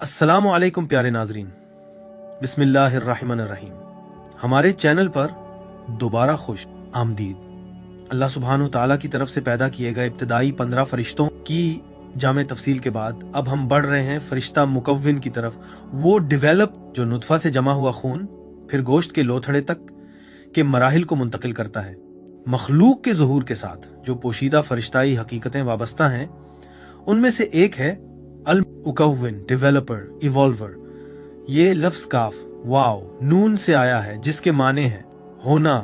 अस्सलामु अलैकुम प्यारे नाजरीन, बिस्मिल्लाहिर्रहमानिर्रहीम। हमारे चैनल पर दोबारा खुश आमदीद। अल्लाह सुब्हानु ताला की तरफ से पैदा किए गए इब्तिदाई 15 फरिश्तों की जामे तफसील के बाद अब हम बढ़ रहे हैं फरिश्ता मुकव्विन की तरफ। वो डेवलप जो नुतफा से जमा हुआ खून फिर गोश्त के लोथड़े तक के मराहिल को मुंतकिल करता है। मखलूक के ज़ुहूर के साथ जो पोशीदा फरिश्ताई हकीकतें वाबस्ता हैं, उनमें से एक है अल मुकव्विन, डेवलपर, इवॉल्वर। ये लफ्ज काफ वाव नून से आया है, जिसके माने हैं होना,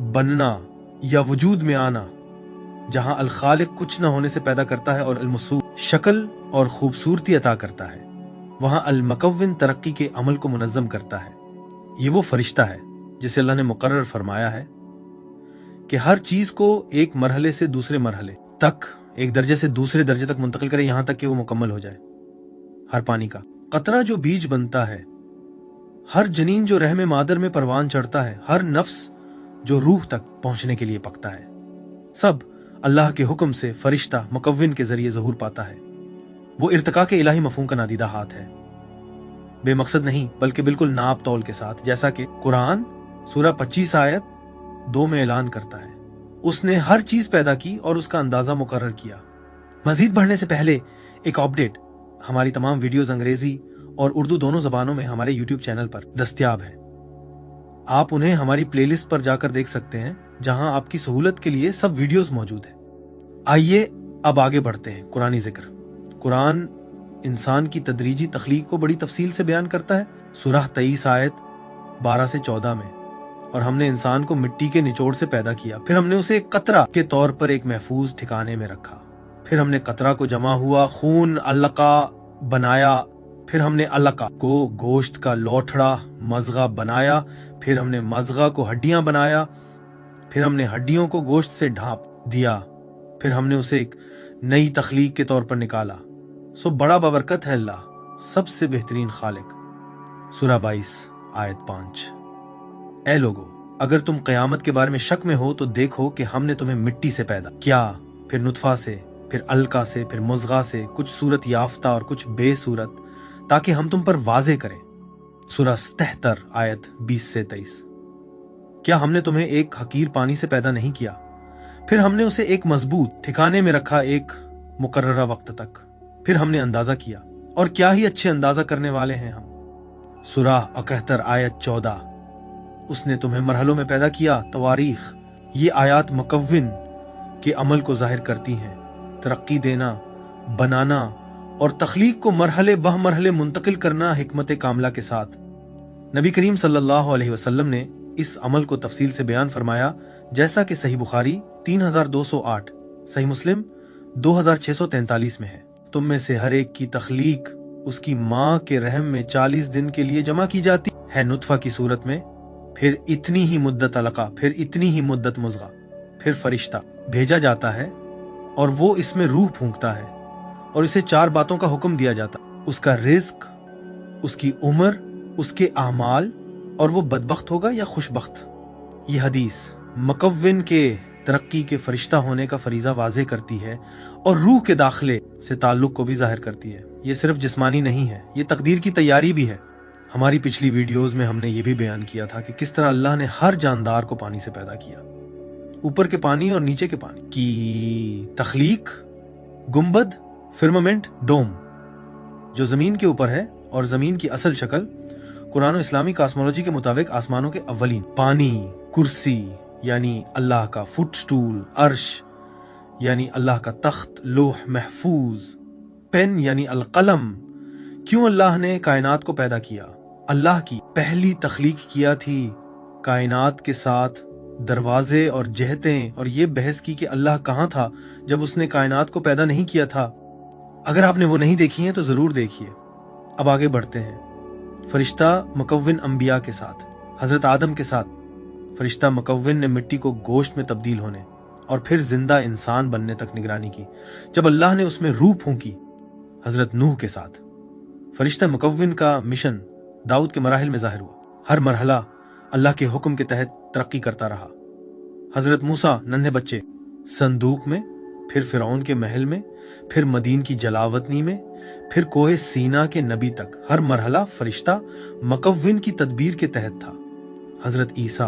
बनना या वजूद में आना। जहां अल खालिक कुछ न होने से पैदा करता है और अल मुसूर शक्ल और खूबसूरती अता करता है, वहां अल मुकव्विन तरक्की के अमल को मुनज़्ज़म करता है। ये वो फरिश्ता है जिसे अल्लाह ने मुकर्रर फरमाया है कि हर चीज को एक मरहले से दूसरे मरहले तक, एक दर्जे से दूसरे दर्जे तक मुंतकिल करे, यहां तक कि वो मुकम्मल हो जाए। हर पानी का कतरा जो बीज बनता है, हर जनीन जो रहम मादर में परवान चढ़ता है, हर नफ्स जो रूह तक पहुंचने के लिए पकता है, सब अल्लाह के हुक्म से फरिश्ता मुकव्विन के जरिए ज़हूर पाता है। वो इर्तिका के इलाही मफहूम का नादीदा हाथ है, बेमकसद नहीं बल्कि बिल्कुल नाप तौल के साथ, जैसा कि कुरान सूरा 25 आयत 2 में ऐलान करता है। उसने हर चीज पैदा की और उसका अंदाजा मुकर्रर किया। मजीद बढ़ने से पहले एक अपडेट, हमारी तमाम वीडियोस अंग्रेजी और उर्दू दोनों जबानों में हमारे यूट्यूब चैनल पर दस्तयाब है। आप उन्हें हमारी प्लेलिस्ट पर जाकर देख सकते हैं, जहां आपकी सहूलत के लिए सब वीडियोस मौजूद है। आइए अब आगे बढ़ते हैं। कुरानी जिक्र। कुरान इंसान की तदरीजी तख्लीक को बड़ी तफसील से बयान करता है। सूरह 23 आयत 12 से 14 में, और हमने इंसान को मिट्टी के निचोड़ से पैदा किया, फिर हमने उसे एक कतरा के तौर पर एक महफूज ठिकाने में रखा, फिर हमने कतरा को जमा हुआ खून अलका बनाया, फिर हमने अलका को गोश्त का लोथड़ा मज़गा बनाया, फिर हमने मज़गा को हड्डियां बनाया, फिर हमने हड्डियों को गोश्त से ढांप दिया, फिर हमने उसे एक नई तख्लीक के तौर पर निकाला। सो बड़ा बबरकत है अल्लाह, सबसे बेहतरीन खालिक। सूरह 22 आयत 5। ऐ लोगो, अगर तुम क़यामत के बारे में शक में हो तो देखो कि हमने तुम्हें मिट्टी से पैदा किया, फिर नुतफा से, फिर अलका से, फिर मुज़गा से, कुछ सूरत याफ्ता और कुछ बेसूरत, ताकि हम तुम पर वाज़े करें। सूरह 77 आयत 20 से 23। क्या हमने तुम्हें एक हकीर पानी से पैदा नहीं किया, फिर हमने उसे एक मजबूत ठिकाने में रखा एक मुकर्ररा वक्त तक, फिर हमने अंदाजा किया, और क्या ही अच्छे अंदाजा करने वाले हैं हम। सूरह 71 आयत 14। उसने तुम्हें मरहलों में पैदा किया। तवारीख। ये आयात मुकव्विन के अमल को जाहिर करती हैं। तरक्की देना, बनाना और तख्लीक को मरहले बह मरहले मुंतकिल करना हिकमत कामला के साथ। नबी करीम सल्लल्लाहु अलैहि वसल्लम ने इस अमल को तफसील से बयान फरमाया, जैसा कि सही बुखारी 3208, सही मुस्लिम 2643 में है। तुम में से हर एक की तख्लीक उसकी माँ के रहम में 40 दिन के लिए जमा की जाती है नुतफा की सूरत में, फिर इतनी ही मुद्दत अलका, फिर इतनी ही मुद्दत मुज़गा, फिर फरिश्ता भेजा जाता है और वो इसमें रूह फूंकता है और इसे 4 बातों का हुक्म दिया जाता, उसका रिज्क, उसकी उम्र, उसके आमाल, और वो बदबख्त होगा या खुशबख्त। ये हदीस मुकव्विन के तरक्की के फरिश्ता होने का फरीजा वाज़े करती है और रूह के दाखिले से ताल्लुक को भी जाहिर करती है। ये सिर्फ जिस्मानी नहीं है, ये तकदीर की तैयारी भी है। हमारी पिछली वीडियोस में हमने ये भी बयान किया था कि किस तरह अल्लाह ने हर जानदार को पानी से पैदा किया, ऊपर के पानी और नीचे के पानी की तख्लीक। गुंबद, फिर्मामेंट, डोम जो जमीन के ऊपर है, और जमीन की असल शक्ल कुरान और इस्लामी कॉस्मोलॉजी के मुताबिक आसमानों के अव्वलीन। पानी, कुर्सी यानी अल्लाह का फुट स्टूल, अर्श यानी अल्लाह का तख्त, लोह महफूज, पेन यानी अलकलम। क्यों अल्लाह ने कायनात को पैदा किया? अल्लाह की पहली तख्लीक किया थी कायनात के साथ दरवाजे और जहतें, और ये बहस की कि अल्लाह कहाँ था जब उसने कायनात को पैदा नहीं किया था। अगर आपने वो नहीं देखी है तो जरूर देखिए। अब आगे बढ़ते हैं। फरिश्ता मुकव्विन अंबिया के साथ, हजरत आदम के साथ फरिश्ता मुकव्विन ने मिट्टी को गोश्त में तब्दील होने और फिर जिंदा इंसान बनने तक निगरानी की। जब अल्लाह ने उसमें रूह फूंकी, हजरत नूह के साथ फरिश्ता मुकव्विन का मिशन दाऊद के मराहिल में जाहिर हुआ। हर मरहला अल्लाह के हुक्म के तहत तरक्की करता रहा। हजरत मूसा नन्हे बच्चे संदूक में, फिर फिरौन के महल में, फिर मदीन की जलावतनी में, फिर कोहे सीना के नबी तक हर मरहला फरिश्ता मुकव्विन की तदबीर के तहत था। हजरत ईसा,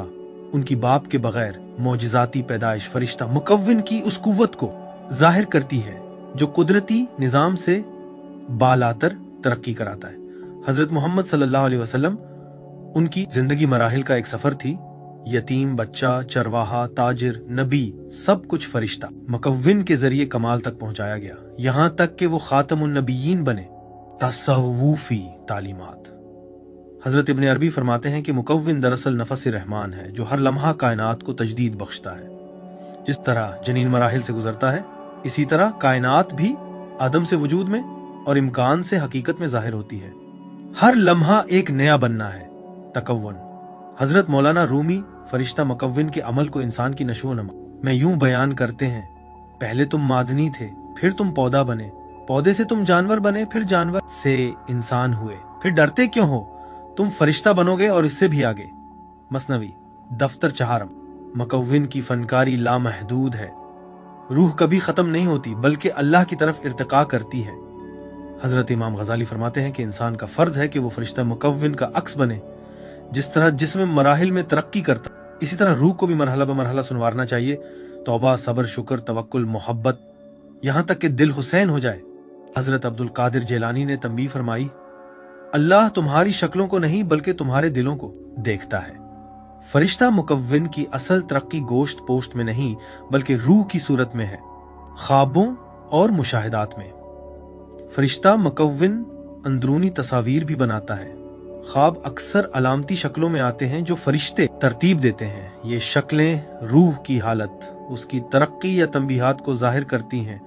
उनकी बाप के बगैर मौजिजाती पैदाइश फरिश्ता मुकव्विन की उस कुव्वत को जाहिर करती है जो कुदरती निजाम से बालातर तरक्की कराता है। हजरत मोहम्मद सल्लल्लाहु अलैहि वसल्लम, उनकी जिंदगी मराहिल का एक सफर थी। यतीम, बच्चा, चरवाहा, ताजिर, नबी, सब कुछ फरिश्ता मुकव्विन के जरिए कमाल तक पहुंचाया गया, यहाँ तक कि वो खातमुन नबीयीन बने। तसव्वुफी तालीमात। हजरत इब्न अरबी फरमाते हैं कि मुकव्विन दरअसल नफस रहमान है जो हर लम्हा कायनात को तजदीद बख्शता है। जिस तरह जनीन मराहिल से गुजरता है, इसी तरह कायनात भी आदम से वजूद में और इम्कान से हकीकत में जाहिर होती है। हर लम्हा एक नया बनना है, तकव्वुन। हजरत मौलाना रूमी फरिश्ता मुकव्विन के अमल को इंसान की नशो नमा में यूं बयान करते हैं, पहले तुम मादनी थे, फिर तुम पौधा बने, पौधे से तुम जानवर बने, फिर जानवर से इंसान हुए, फिर डरते क्यों हो, तुम फरिश्ता बनोगे और इससे भी आगे। मसनवी दफ्तर चहारम। मुकव्विन की फनकारी लामहदूद है। रूह कभी खत्म नहीं होती बल्कि अल्लाह की तरफ इर्तिका करती है। हजरत इमाम गजाली फरमाते हैं कि इंसान का फर्ज है कि वो फरिश्ता मुकव्विन का अक्स बने। जिस तरह जिस्म मराहिल में तरक्की करता, इसी तरह रूह को भी मरहला ब मरहला सुनवारना चाहिए। तौबा, सब्र, शुक्र, तवक्कुल, मोहब्बत, यहाँ तक कि दिल हुसैन हो जाए। हजरत अब्दुल कादिर जेलानी ने तंबीह फरमाई, अल्लाह तुम्हारी शक्लों को नहीं बल्कि तुम्हारे दिलों को देखता है। फरिश्ता मुकव्विन की असल तरक्की गोश्त पोश्त में नहीं बल्कि रूह की सूरत में है, ख्वाबों और मुशाहिदात में। फरिश्ता मुकव्विन अंदरूनी तस्वीर भी बनाता है। ख्वाब अक्सर अलामती शक्लों में आते हैं जो फरिश्ते तरतीब देते हैं। ये शक्लें रूह की हालत, उसकी तरक्की या तंबीहात को जाहिर करती हैं।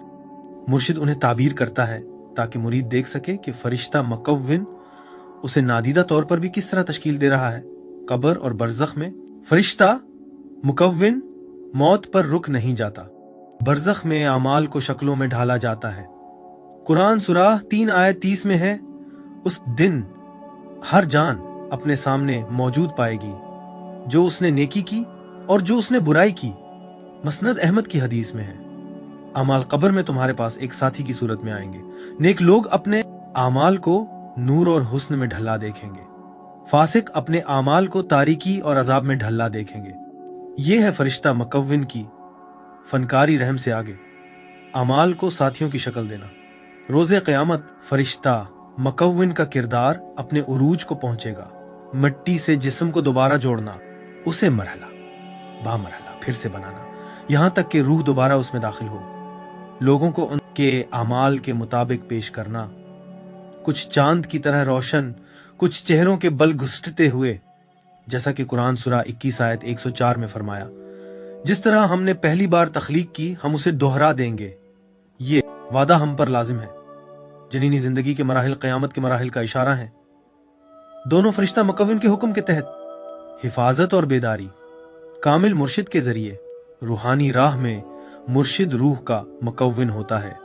मुर्शिद उन्हें ताबीर करता है ताकि मुरीद देख सके कि फरिश्ता मुकव्विन उसे नादीदा तौर पर भी किस तरह तश्कील दे रहा है। कब्र और बरज़ख में फरिश्ता मुकव्विन मौत पर रुक नहीं जाता, बरज़ख में अमाल को शक्लों में ढाला जाता है। कुरान सूरह 3 आयत 30 में है, उस दिन हर जान अपने सामने मौजूद पाएगी, जो उसने नेकी की और जो उसने बुराई की। मसनद अहमद की हदीस में है, अमाल कब्र में तुम्हारे पास एक साथी की सूरत में आएंगे। नेक लोग अपने आमाल को नूर और हुस्न में ढला देखेंगे, फासिक अपने आमाल को तारीकी और अजाब में ढला देखेंगे। ये है फरिश्ता मुकव्विन की फनकारी रहम से आगे आमाल को साथियों की शक्ल देना। रोज़े क़यामत फरिश्ता मुकव्विन का किरदार अपने उरूज को पहुंचेगा। मिट्टी से जिस्म को दोबारा जोड़ना, उसे मरहला बा मरहला फिर से बनाना, यहाँ तक कि रूह दोबारा उसमें दाखिल हो। लोगों को उनके आमाल के मुताबिक पेश करना, कुछ चांद की तरह रोशन, कुछ चेहरों के बल घुसटते हुए, जैसा कि कुरान सूरह 21 आयत 104 में फरमाया, जिस तरह हमने पहली बार तख्लीक की हम उसे दोहरा देंगे। ये वादा हम पर लाजिम है। जनीनी जिंदगी के मराहिल क़यामत के मराहिल का इशारा है। दोनों फरिश्ता मुकव्विन के हुक्म के तहत हिफाजत और बेदारी। कामिल मुर्शिद के जरिए रूहानी राह में मुर्शिद रूह का मुकव्विन होता है।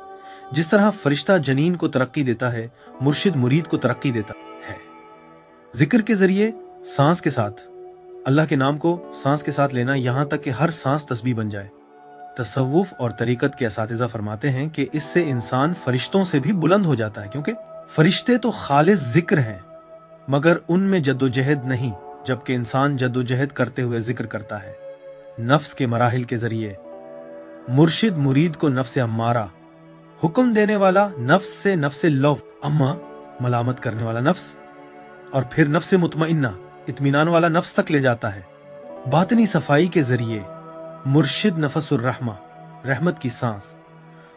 जिस तरह फरिश्ता जनीन को तरक्की देता है, मुर्शिद मुरीद को तरक्की देता है। जिक्र के जरिए सांस के साथ अल्लाह के नाम को सांस के साथ लेना, यहाँ तक कि हर सांस तस्बीह बन जाए। तसव्वुफ और तरीकत के असातिज़ा फरमाते हैं कि इससे इंसान फरिश्तों से भी बुलंद हो जाता है, क्योंकि फरिश्ते तो खालिस जिक्र हैं मगर उनमें जद्दोजहद नहीं, जबकि इंसान जद्दोजहद करते हुए जिक्र करता है। नफ्स के मराहिल के जरिए मुर्शिद मुरीद को नफ्स अम्मारा, हुक्म देने वाला नफ्स से नफ्स लव अम्मा, मलामत करने वाला नफ्स, और फिर नफ्स मुतमइन्ना, इत्मीनान वाला नफ्स तक ले जाता है। बातनी सफाई के जरिए मुर्शिद नफसुर रहमा, रहमत की सांस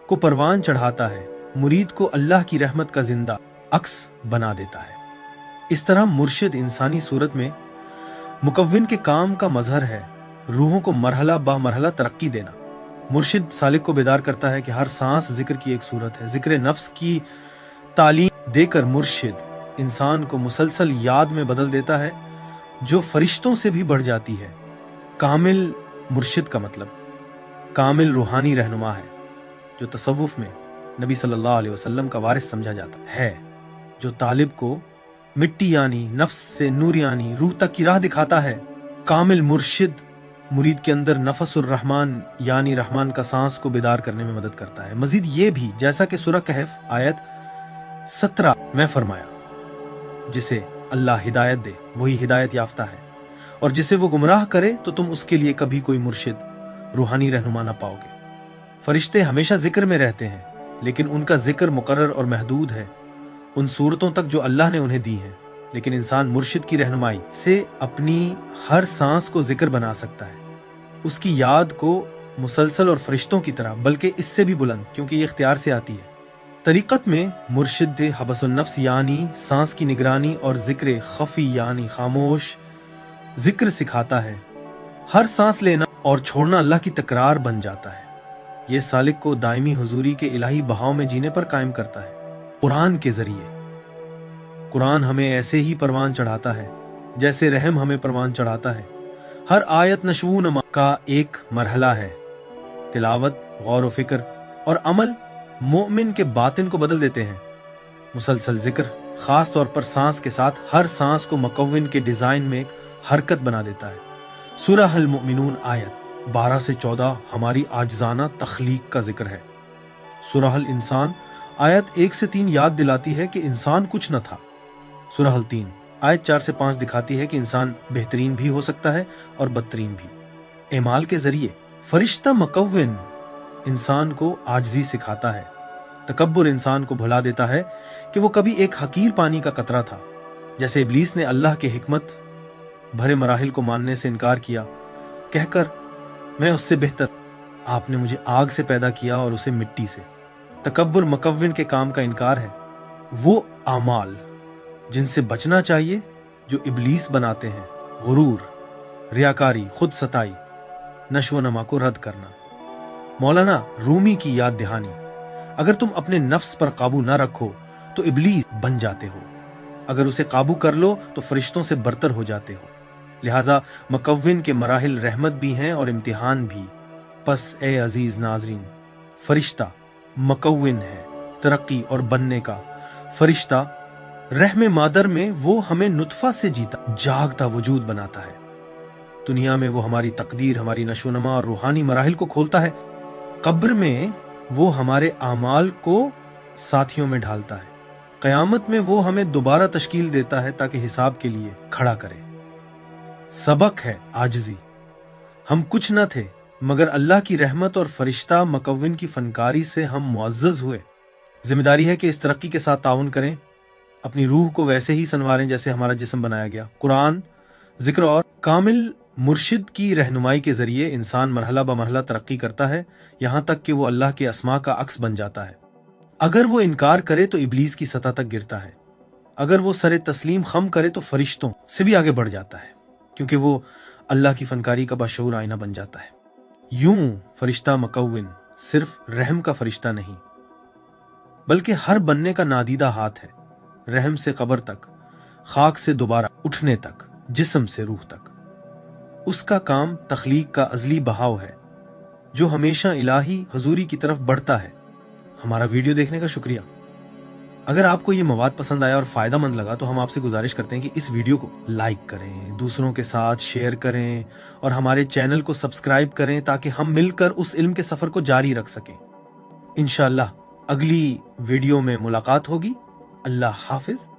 को परवान चढ़ाता है, मुरीद को अल्लाह की रहमत का जिंदा अक्स बना देता है। इस तरह मुर्शिद इंसानी सूरत में मुकव्विन के काम का मजहर है, रूहों को मरहला बा मरहला तरक्की देना। मुर्शिद सालिक को बेदार करता है कि हर सांस जिक्र की एक सूरत है। जिक्र नफ्स की तालीम देकर मुर्शिद इंसान को मुसलसल याद में बदल देता है जो फरिश्तों से भी बढ़ जाती है। कामिल मुर्शिद का मतलब कामिल रूहानी रहनुमा है, जो तसव्वुफ में नबी सल्लल्लाहु अलैहि वसल्लम का वारिस समझा जाता है, जो तालिब को मिट्टी यानी नफ्स से नूर यानी रूह तक की राह दिखाता है। कामिल मुर्शिद مرید کے اندر نفس الرحمن یعنی رحمان کا سانس کو بیدار کرنے میں مدد کرتا ہے۔ مزید یہ بھی جیسا کہ سورہ کہف آیت 17 میں فرمایا، جسے اللہ ہدایت دے وہی ہدایت یافتہ ہے، اور جسے وہ گمراہ کرے تو تم اس کے لیے کبھی کوئی مرشد روحانی رہنما نہ پاؤ گے۔ فرشتے ہمیشہ ذکر میں رہتے ہیں، لیکن ان کا ذکر مقرر اور محدود ہے ان صورتوں تک جو اللہ نے انہیں دی ہیں، لیکن انسان مرشد کی رہنمائی سے اپنی ہر سانس کو ذکر بنا سکتا ہے، اس کی یاد کو مسلسل اور فرشتوں کی طرح، بلکہ اس سے بھی بلند، کیونکہ یہ اختیار سے آتی ہے۔ طریقت میں مرشد حبس النفس یعنی سانس کی نگرانی اور ذکر خفی یعنی خاموش ذکر سکھاتا ہے۔ ہر سانس لینا اور چھوڑنا اللہ کی تکرار بن جاتا ہے۔ یہ سالک کو دائمی حضوری کے الہی بہاؤ میں جینے پر قائم کرتا ہے۔ قرآن کے ذریعے قرآن ہمیں ایسے ہی پروان چڑھاتا ہے جیسے رحم ہمیں پروان چڑھاتا ہے۔ ہر آیت نشو و نما کا ایک مرحلہ ہے۔ تلاوت، غور و فکر اور عمل مومن کے باطن کو بدل دیتے ہیں۔ مسلسل ذکر خاص طور پر سانس کے ساتھ ہر سانس کو مکون کے ڈیزائن میں ایک حرکت بنا دیتا ہے۔ سورہ المؤمنون آیت 12 سے 14 ہماری عاجزانہ تخلیق کا ذکر ہے۔ سورہ الانسان آیت 1 سے 3 یاد دلاتی ہے کہ انسان کچھ نہ تھا۔ سورہ التین آیت 4 سے 5 دکھاتی ہے کہ انسان بہترین بھی ہو سکتا ہے اور بدترین بھی۔ اعمال کے ذریعے فرشتہ مکون انسان کو عاجزی سکھاتا ہے۔ تکبر انسان کو بھلا دیتا ہے کہ وہ کبھی ایک حقیر پانی کا قطرہ تھا۔ جیسے ابلیس نے اللہ کے حکمت بھرے مراحل کو ماننے سے انکار کیا، کہہ کر میں اس سے بہتر، آپ نے مجھے آگ سے پیدا کیا اور اسے مٹی سے۔ تکبر مکون کے کام کا انکار ہے۔ وہ اعمال جن سے بچنا چاہیے جو ابلیس بناتے ہیں، غرور، ریاکاری، خود ستائی، نشو و نما کو رد کرنا۔ مولانا رومی کی یاد دہانی، اگر تم اپنے نفس پر قابو نہ رکھو تو ابلیس بن جاتے ہو، اگر اسے قابو کر لو تو فرشتوں سے برتر ہو جاتے ہو۔ لہٰذا مکون کے مراحل رحمت بھی ہیں اور امتحان بھی۔ پس اے عزیز ناظرین، فرشتہ مکون ہے ترقی اور بننے کا۔ فرشتہ رحم مادر میں وہ ہمیں نطفہ سے جیتا جاگتا وجود بناتا ہے۔ دنیا میں وہ ہماری تقدیر، ہماری نشو و نما اور روحانی مراحل کو کھولتا ہے۔ قبر میں وہ ہمارے اعمال کو ساتھیوں میں ڈھالتا ہے۔ قیامت میں وہ ہمیں دوبارہ تشکیل دیتا ہے تاکہ حساب کے لیے کھڑا کرے۔ سبق ہے عاجزی۔ ہم کچھ نہ تھے مگر اللہ کی رحمت اور فرشتہ مکون کی فنکاری سے ہم معزز ہوئے۔ ذمہ داری ہے کہ اس ترقی کے ساتھ تعاون کریں، اپنی روح کو ویسے ہی سنواریں جیسے ہمارا جسم بنایا گیا۔ قرآن، ذکر اور کامل مرشد کی رہنمائی کے ذریعے انسان مرحلہ بمرحلہ ترقی کرتا ہے، یہاں تک کہ وہ اللہ کے اسماء کا عکس بن جاتا ہے۔ اگر وہ انکار کرے تو ابلیس کی سطح تک گرتا ہے، اگر وہ سر تسلیم خم کرے تو فرشتوں سے بھی آگے بڑھ جاتا ہے، کیونکہ وہ اللہ کی فنکاری کا باشعور آئینہ بن جاتا ہے۔ یوں فرشتہ مکون صرف رحم کا فرشتہ نہیں، بلکہ ہر بننے کا نادیدہ ہاتھ ہے، رحم سے قبر تک، خاک سے دوبارہ اٹھنے تک، جسم سے روح تک۔ اس کا کام تخلیق کا ازلی بہاؤ ہے جو ہمیشہ الہی حضوری کی طرف بڑھتا ہے۔ ہمارا ویڈیو دیکھنے کا شکریہ۔ اگر آپ کو یہ مواد پسند آیا اور فائدہ مند لگا تو ہم آپ سے گزارش کرتے ہیں کہ اس ویڈیو کو لائک کریں، دوسروں کے ساتھ شیئر کریں اور ہمارے چینل کو سبسکرائب کریں تاکہ ہم مل کر اس علم کے سفر کو جاری رکھ سکیں۔ انشاءاللہ اگلی ویڈیو میں ملاقات ہوگی۔ اللہ حافظ۔